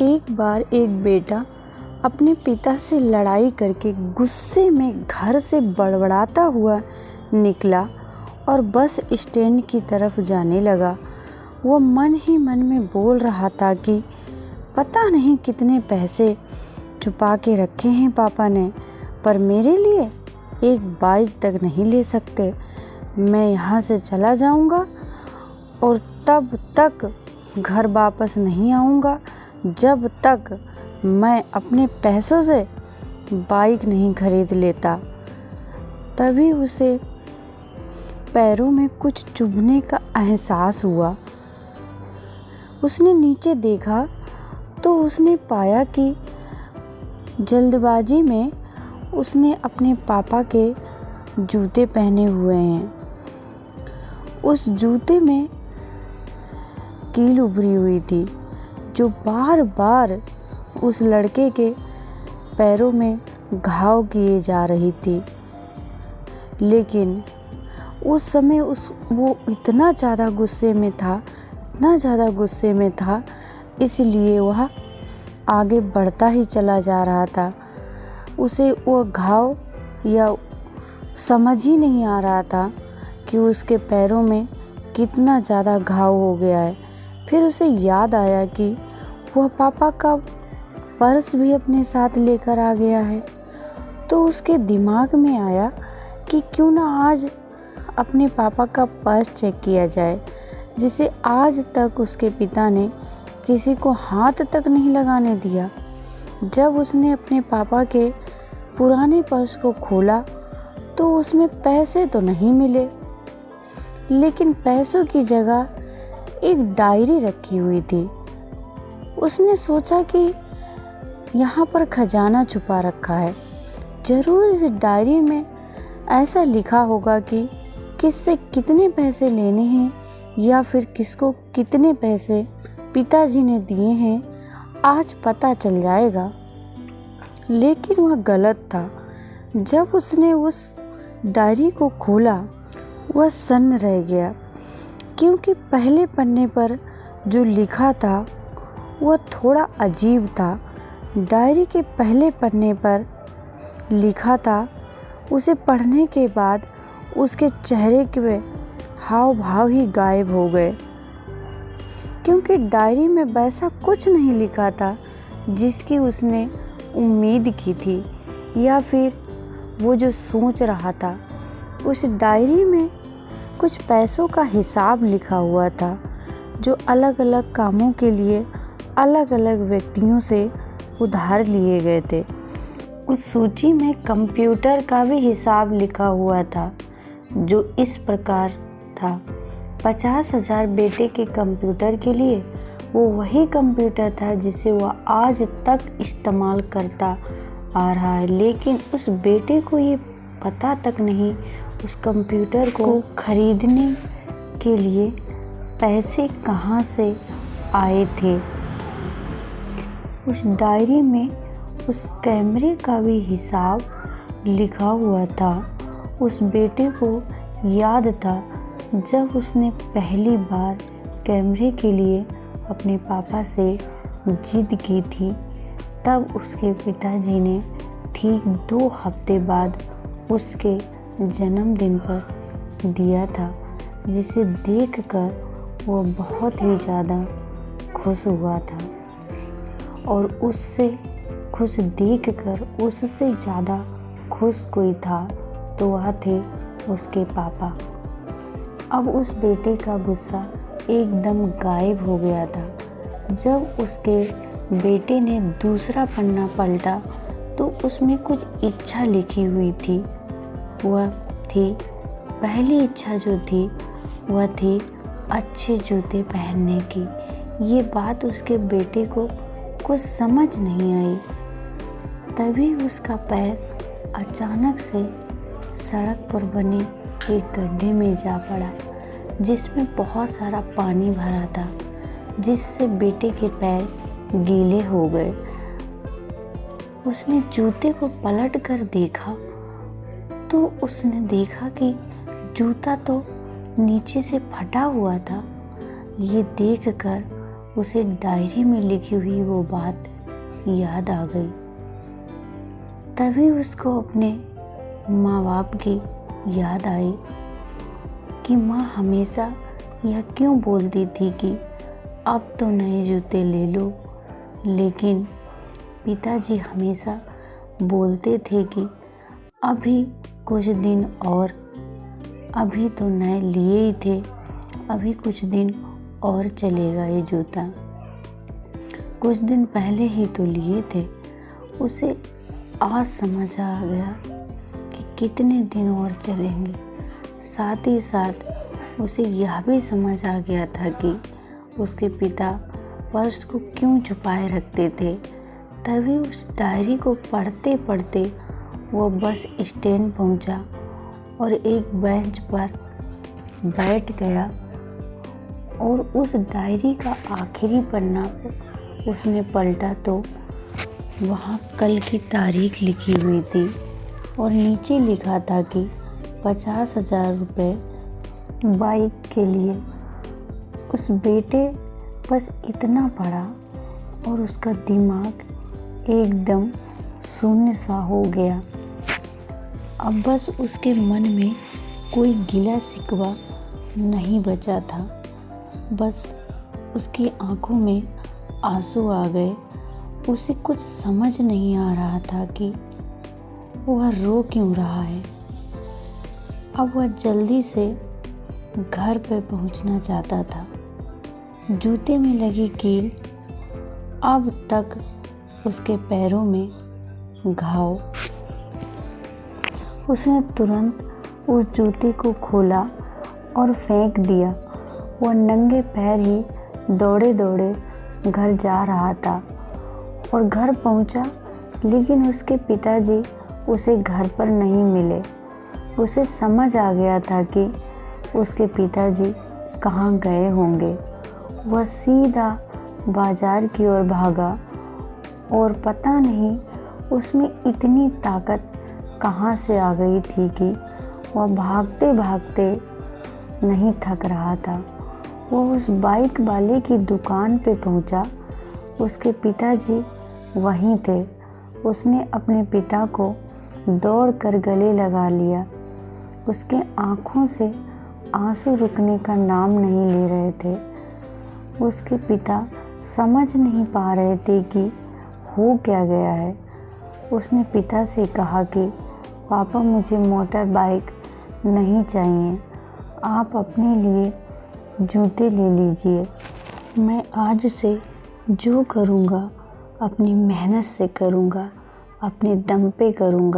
एक बार एक बेटा अपने पिता से लड़ाई करके गुस्से में घर से बड़बड़ाता हुआ निकला और बस स्टैंड की तरफ जाने लगा। वो मन ही मन में बोल रहा था कि पता नहीं कितने पैसे छुपा के रखे हैं पापा ने, पर मेरे लिए एक बाइक तक नहीं ले सकते। मैं यहाँ से चला जाऊँगा और तब तक घर वापस नहीं आऊँगा जब तक मैं अपने पैसों से बाइक नहीं खरीद लेता। तभी उसे पैरों में कुछ चुभने का एहसास हुआ। उसने नीचे देखा तो उसने पाया कि जल्दबाजी में उसने अपने पापा के जूते पहने हुए हैं। उस जूते में कील उभरी हुई थी जो बार बार उस लड़के के पैरों में घाव किए जा रही थी। लेकिन उस समय वो इतना ज़्यादा गुस्से में था, इसलिए वह आगे बढ़ता ही चला जा रहा था। उसे वो घाव या समझ ही नहीं आ रहा था कि उसके पैरों में कितना ज़्यादा घाव हो गया है। फिर उसे याद आया कि वह पापा का पर्स भी अपने साथ लेकर आ गया है। तो उसके दिमाग में आया कि क्यों ना आज अपने पापा का पर्स चेक किया जाए, जिसे आज तक उसके पिता ने किसी को हाथ तक नहीं लगाने दिया। जब उसने अपने पापा के पुराने पर्स को खोला तो उसमें पैसे तो नहीं मिले, लेकिन पैसों की जगह एक डायरी रखी हुई थी। उसने सोचा कि यहाँ पर खजाना छुपा रखा है, जरूर इस डायरी में ऐसा लिखा होगा कि किससे कितने पैसे लेने हैं या फिर किसको कितने पैसे पिताजी ने दिए हैं, आज पता चल जाएगा। लेकिन वह गलत था। जब उसने उस डायरी को खोला वह सन्न रह गया, क्योंकि पहले पन्ने पर जो लिखा था वह थोड़ा अजीब था। डायरी के पहले पन्ने पर लिखा था, उसे पढ़ने के बाद उसके चेहरे के हाव भाव ही गायब हो गए, क्योंकि डायरी में वैसा कुछ नहीं लिखा था जिसकी उसने उम्मीद की थी या फिर वो जो सोच रहा था। उस डायरी में कुछ पैसों का हिसाब लिखा हुआ था जो अलग अलग कामों के लिए अलग अलग व्यक्तियों से उधार लिए गए थे। उस सूची में कंप्यूटर का भी हिसाब लिखा हुआ था जो इस प्रकार था। 50,000 बेटे के कंप्यूटर के लिए वो वही कंप्यूटर था जिसे वह आज तक इस्तेमाल करता आ रहा है, लेकिन उस बेटे को ये पता तक नहीं उस कंप्यूटर को खरीदने के लिए पैसे कहाँ से आए थे। उस डायरी में उस कैमरे का भी हिसाब लिखा हुआ था। उस बेटे को याद था जब उसने पहली बार कैमरे के लिए अपने पापा से जिद की थी, तब उसके पिताजी ने ठीक 2 हफ्ते बाद उसके जन्मदिन पर दिया था, जिसे देखकर वो बहुत ही ज़्यादा खुश हुआ था। और उससे खुश देखकर उससे ज़्यादा खुश कोई था तो वह थे उसके पापा। अब उस बेटे का गुस्सा एकदम गायब हो गया था। जब उसके बेटे ने दूसरा पन्ना पलटा तो उसमें कुछ इच्छा लिखी हुई थी। वह थी, पहली इच्छा जो थी वह थी अच्छे जूते पहनने की। ये बात उसके बेटे को कुछ समझ नहीं आई। तभी उसका पैर अचानक से सड़क पर बने एक गड्ढे में जा पड़ा, जिसमें बहुत सारा पानी भरा था, जिससे बेटे के पैर गीले हो गए। उसने जूते को पलट कर देखा तो उसने देखा कि जूता तो नीचे से फटा हुआ था। ये देखकर उसे डायरी में लिखी हुई वो बात याद आ गई। तभी उसको अपने माँ बाप की याद आई कि माँ हमेशा यह क्यों बोलती थी कि अब तो नए जूते ले लो, लेकिन पिताजी हमेशा बोलते थे कि अभी कुछ दिन और, अभी तो नए लिए ही थे, अभी कुछ दिन और चलेगा ये जूता। कुछ दिन पहले ही तो लिए थे। उसे आज समझ आ गया कि कितने दिन और चलेंगे। साथ ही साथ उसे यह भी समझ आ गया था कि उसके पिता पर्स को क्यों छुपाए रखते थे। तभी उस डायरी को पढ़ते पढ़ते वो बस स्टैंड पहुंचा और एक बेंच पर बैठ गया और उस डायरी का आखिरी पन्ना उसने पलटा तो वहाँ कल की तारीख लिखी हुई थी और नीचे लिखा था कि 50,000 रुपये बाइक के लिए। उस बेटे बस इतना पढ़ा और उसका दिमाग एकदम शून्य सा हो गया। अब बस उसके मन में कोई गिला शिकवा नहीं बचा था। बस उसकी आंखों में आंसू आ गए। उसे कुछ समझ नहीं आ रहा था कि वह रो क्यों रहा है। अब वह जल्दी से घर पर पहुंचना चाहता था। जूते में लगी कील अब तक उसके पैरों में घाव। उसने तुरंत उस जूते को खोला और फेंक दिया। वह नंगे पैर ही दौड़े दौड़े घर जा रहा था और घर पहुंचा, लेकिन उसके पिताजी उसे घर पर नहीं मिले। उसे समझ आ गया था कि उसके पिताजी कहाँ गए होंगे। वह सीधा बाजार की ओर भागा और पता नहीं उसमें इतनी ताकत कहाँ से आ गई थी कि वह भागते भागते नहीं थक रहा था। वह उस बाइक वाले की दुकान पे पहुंचा। उसके पिताजी वहीं थे। उसने अपने पिता को दौड़कर गले लगा लिया। उसके आँखों से आंसू रुकने का नाम नहीं ले रहे थे। उसके पिता समझ नहीं पा रहे थे कि हो क्या गया है। उसने पिता से कहा कि पापा मुझे मोटर बाइक नहीं चाहिए, आप अपने लिए जूते ले लीजिए। मैं आज से जो करूँगा अपनी मेहनत से करूँगा, अपने दम पे करूँगा।